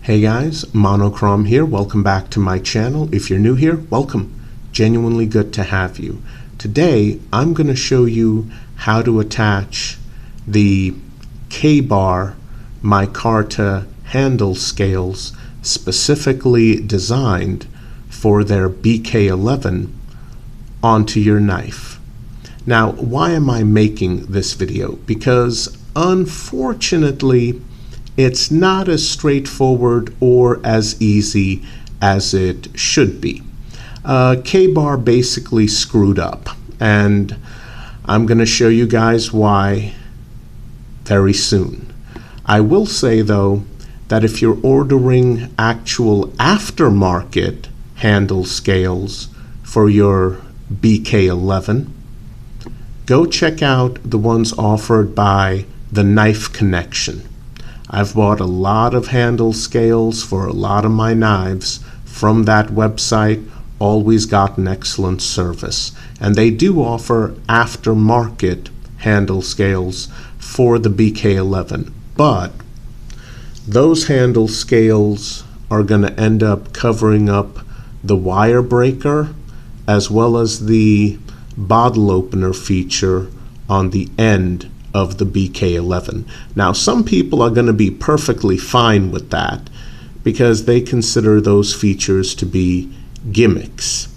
Hey guys, Monochrome here. Welcome back to my channel. If you're new here, welcome. Genuinely good to have you. Today, I'm going to show you how to attach the K-bar micarta handle scales specifically designed for their BK11 onto your knife. Now, why am I making this video? Because unfortunately, it's not as straightforward or as easy as it should be. K-bar basically screwed up, and I'm going to show you guys why very soon. I will say though that if you're ordering actual aftermarket handle scales for your BK11, go check out the ones offered by the Knife Connection. I've bought a lot of handle scales for a lot of my knives from that website, always gotten excellent service. And they do offer aftermarket handle scales for the BK11, but those handle scales are going to end up covering up the wire breaker as well as the bottle opener feature on the end of the BK11. Now, some people are going to be perfectly fine with that because they consider those features to be gimmicks.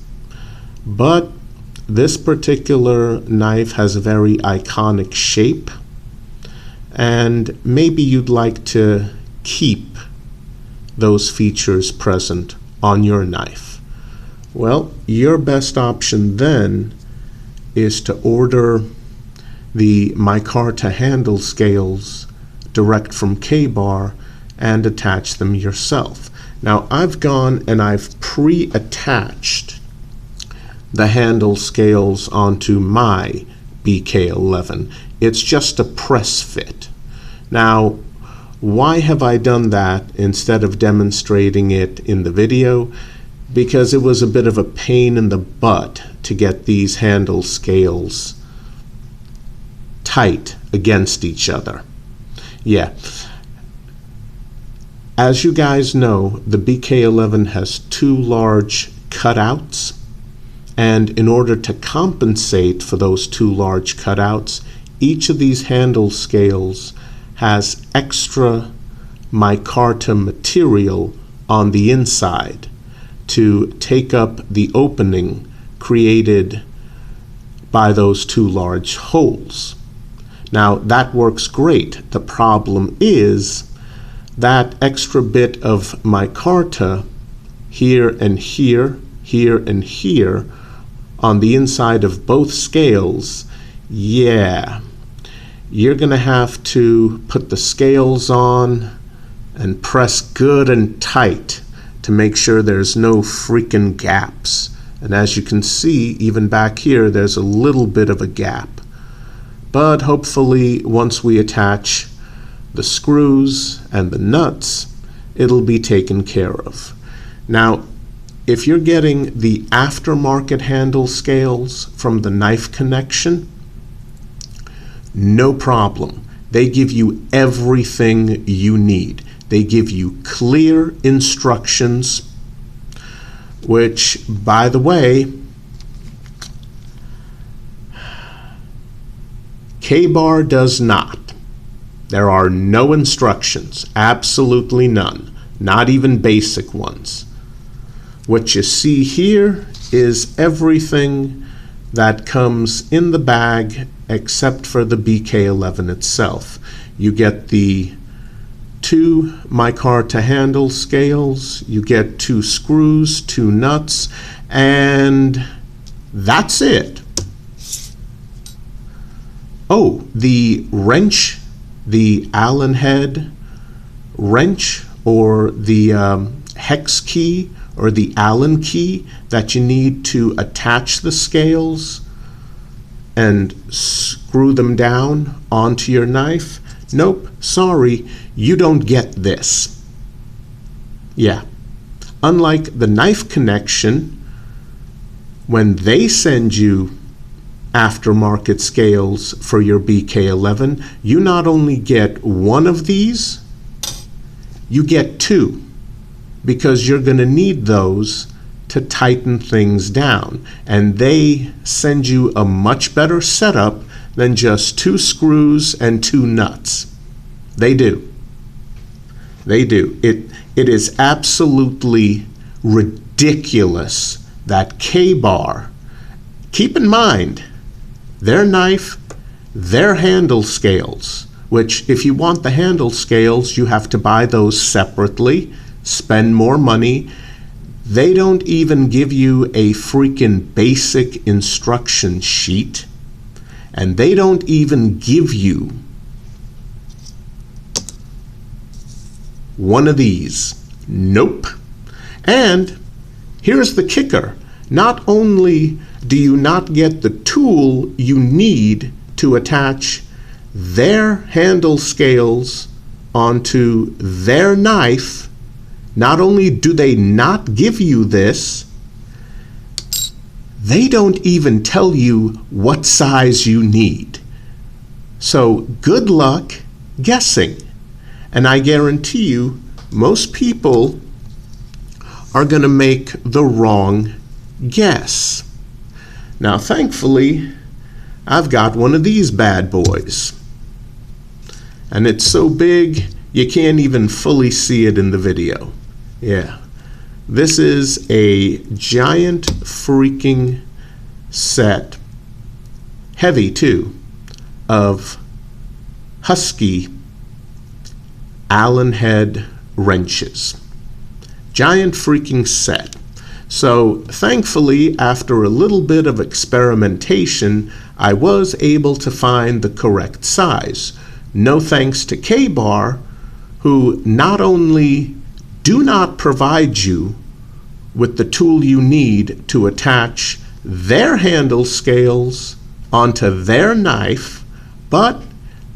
But this particular knife has a very iconic shape, and maybe you'd like to keep those features present on your knife. Well, your best option then is to order the micarta handle scales direct from K-bar and attach them yourself. Now, I've gone and I've pre-attached the handle scales onto my BK11. It's just a press fit. Now, why have I done that instead of demonstrating it in the video? Because it was a bit of a pain in the butt to get these handle scales tight against each other. Yeah. As you guys know, the BK11 has two large cutouts, and in order to compensate for those two large cutouts, each of these handle scales has extra micarta material on the inside to take up the opening created by those two large holes. Now, that works great. The problem is that extra bit of micarta here and here, here and here on the inside of both scales. Yeah, you're going to have to put the scales on and press good and tight to make sure there's no freaking gaps. And as you can see, even back here, there's a little bit of a gap. But hopefully, once we attach the screws and the nuts, it'll be taken care of. Now, if you're getting the aftermarket handle scales from the Knife Connection, no problem. They give you everything you need. They give you clear instructions, which, by the way, K-bar does not. There are no instructions, absolutely none, not even basic ones. What you see here is everything that comes in the bag except for the BK11 itself. You get the two micarta handle scales, you get two screws, two nuts, and that's it. Oh, the wrench, the Allen head wrench, or the hex key or the Allen key that you need to attach the scales and screw them down onto your knife. Nope, sorry, you don't get this. Yeah, unlike the Knife Connection, when they send you aftermarket scales for your BK11, you not only get one of these, you get two. because you're going to need those to tighten things down. And they send you a much better setup than just 2 screws and 2 nuts. They do. They do. It is absolutely ridiculous that K-Bar, keep in mind, their knife, their handle scales, which if you want the handle scales, you have to buy those separately, spend more money. They don't even give you a freaking basic instruction sheet, and they don't even give you one of these. Nope. And here's the kicker. Not only do you not get the tool you need to attach their handle scales onto their knife, not only do they not give you this, they don't even tell you what size you need. So good luck guessing. And I guarantee you, most people are going to make the wrong guess. Now, thankfully, I've got one of these bad boys. And it's so big, you can't even fully see it in the video. Yeah. This is a giant freaking set, heavy too, of Husky Allen head wrenches. Giant freaking set. So thankfully, after a little bit of experimentation, I was able to find the correct size. No thanks to K-Bar, who not only do not provide you with the tool you need to attach their handle scales onto their knife, but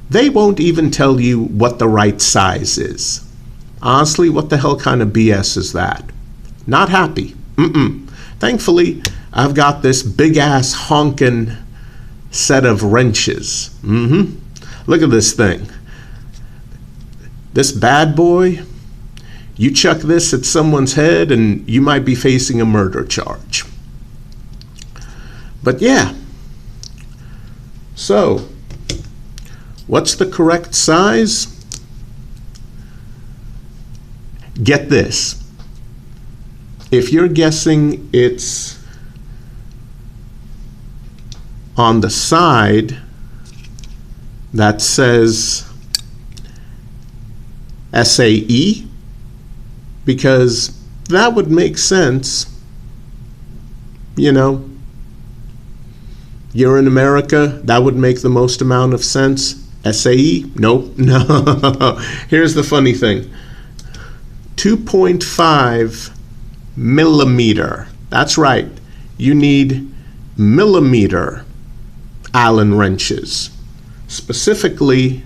they won't even tell you what the right size is. Honestly, what the hell kind of BS is that? Not happy. Thankfully, I've got this big-ass honkin' set of wrenches. Look at this thing. This bad boy, you chuck this at someone's head and you might be facing a murder charge. But yeah. So, what's the correct size? Get this. If you're guessing it's on the side that says SAE, because that would make sense. You know, you're in America, that would make the most amount of sense. SAE? Nope. No. Here's the funny thing. 2.5 millimeter. That's right. You need millimeter Allen wrenches. Specifically,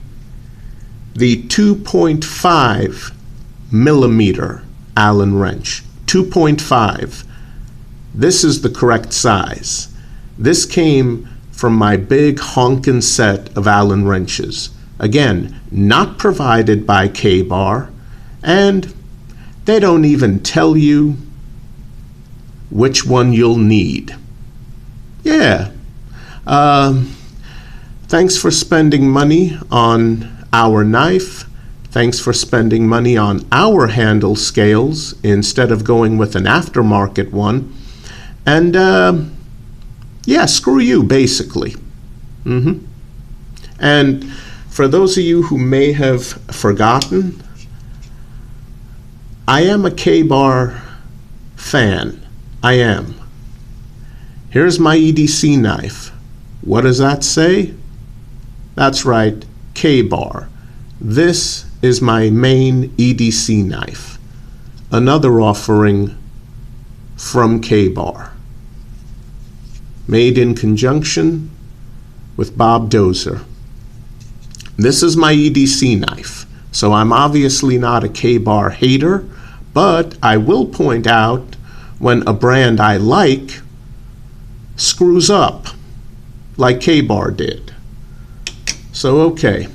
the 2.5 millimeter Allen wrench. 2.5. This is the correct size. This came from my big honkin' set of Allen wrenches. Again, not provided by K-Bar, and they don't even tell you which one you'll need. Yeah. Thanks for spending money on our knife. Thanks for spending money on our handle scales instead of going with an aftermarket one. And yeah, screw you, basically. And for those of you who may have forgotten, I am a K-Bar fan. I am. Here's my EDC knife. What does that say? That's right, K-Bar. This is my main EDC knife. Another offering from K-Bar. Made in conjunction with Bob Dozer. This is my EDC knife. So I'm obviously not a K-Bar hater, but I will point out when a brand I like screws up, like K-Bar did. So okay,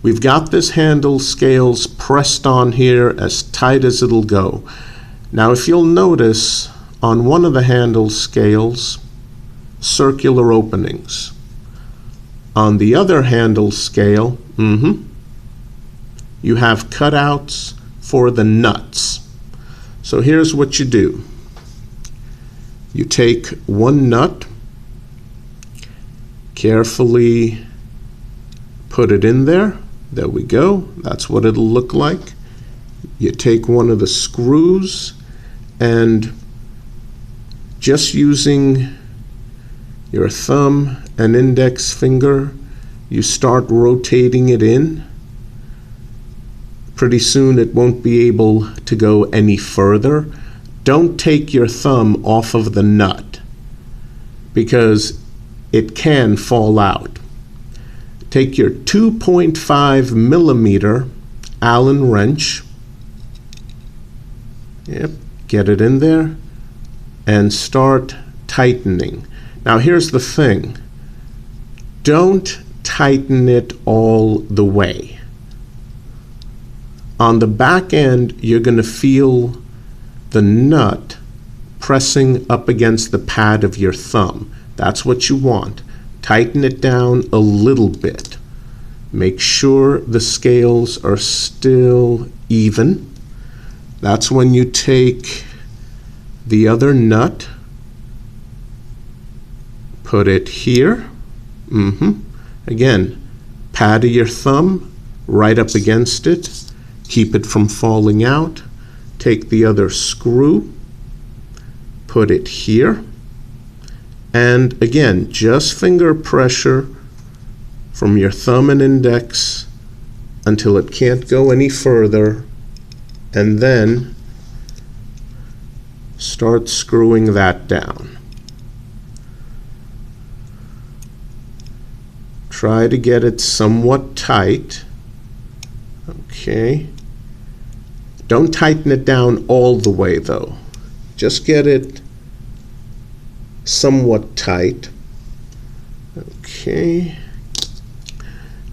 we've got this handle scales pressed on here as tight as it'll go. Now if you'll notice, on one of the handle scales, circular openings. On the other handle scale, you have cutouts for the nuts. So here's what you do. You take one nut, carefully put it in there. There we go. That's what it'll look like. You take one of the screws and just using your thumb and index finger, you start rotating it in. Pretty soon it won't be able to go any further. Don't take your thumb off of the nut because it can fall out. Take your 2.5 millimeter Allen wrench, get it in there, and start tightening. Now here's the thing, don't tighten it all the way. On the back end, you're going to feel the nut pressing up against the pad of your thumb. That's what you want. Tighten it down a little bit. Make sure the scales are still even. That's when you take the other nut, put it here. Again, pad of your thumb right up against it. Keep it from falling out. Take the other screw, put it here. And again, just finger pressure from your thumb and index until it can't go any further, and then start screwing that down. Try to get it somewhat tight. Okay. Don't tighten it down all the way though. Just get it somewhat tight. Okay.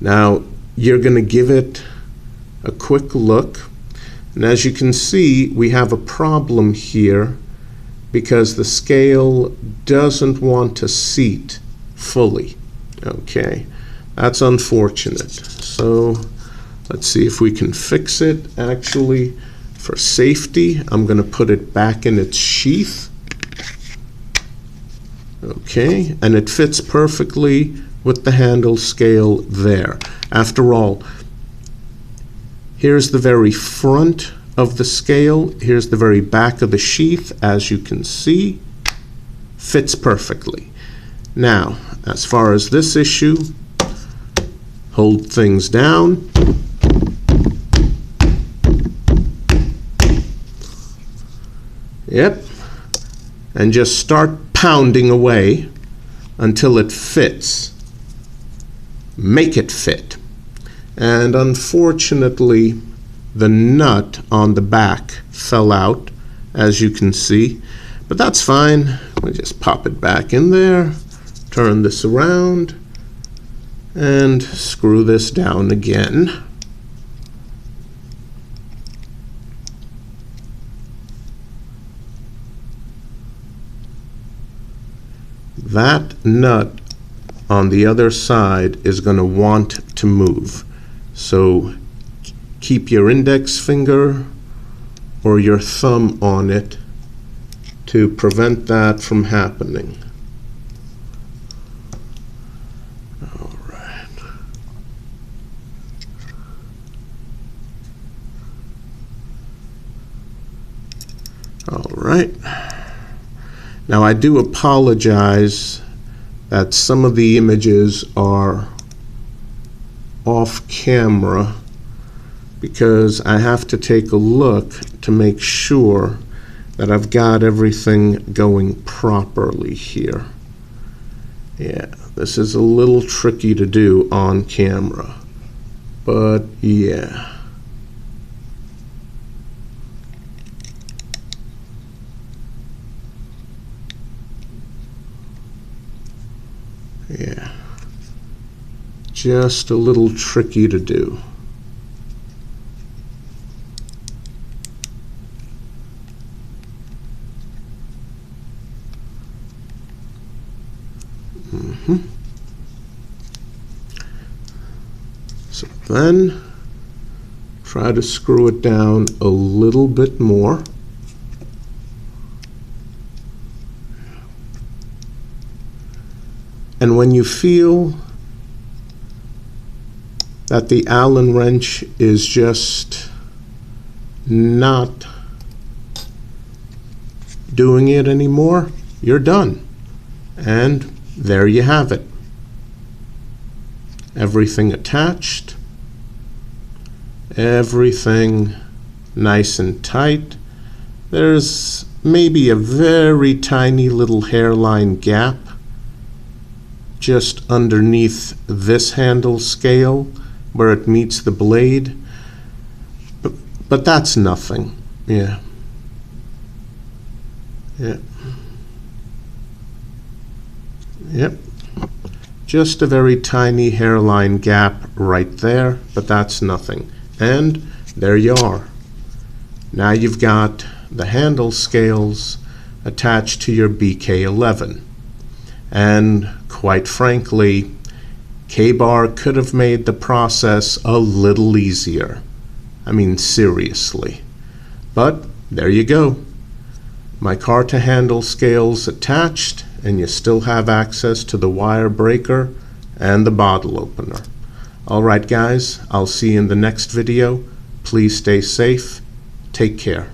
Now you're going to give it a quick look. And as you can see, we have a problem here because the scale doesn't want to seat fully. Okay. That's unfortunate. So let's see if we can fix it. Actually, for safety, I'm going to put it back in its sheath. Okay, and it fits perfectly with the handle scale there. After all, here's the very front of the scale. Here's the very back of the sheath. As you can see, fits perfectly. Now, as far as this issue, hold things down. Yep. And just start pounding away until it fits. Make it fit. And unfortunately, the nut on the back fell out, as you can see. But that's fine. We just pop it back in there, turn this around, and screw this down again. That nut on the other side is going to want to move. So keep your index finger or your thumb on it to prevent that from happening. All right. All right. Now I do apologize that some of the images are off camera because I have to take a look to make sure that I've got everything going properly here. Yeah, this is a little tricky to do on camera, but yeah. just a little tricky to do. So then try to screw it down a little bit more. And when you feel that the Allen wrench is just not doing it anymore, you're done. And there you have it. Everything attached, everything nice and tight. There's maybe a very tiny little hairline gap just underneath this handle scale where it meets the blade, but that's nothing. Yeah. Yep. Just a very tiny hairline gap right there, but that's nothing. And there you are. Now you've got the handle scales attached to your BK11. And quite frankly, K-Bar could have made the process a little easier. I mean, seriously. But there you go. Micarta handle scales attached, and you still have access to the wire breaker and the bottle opener. Alright guys, I'll see you in the next video. Please stay safe. Take care.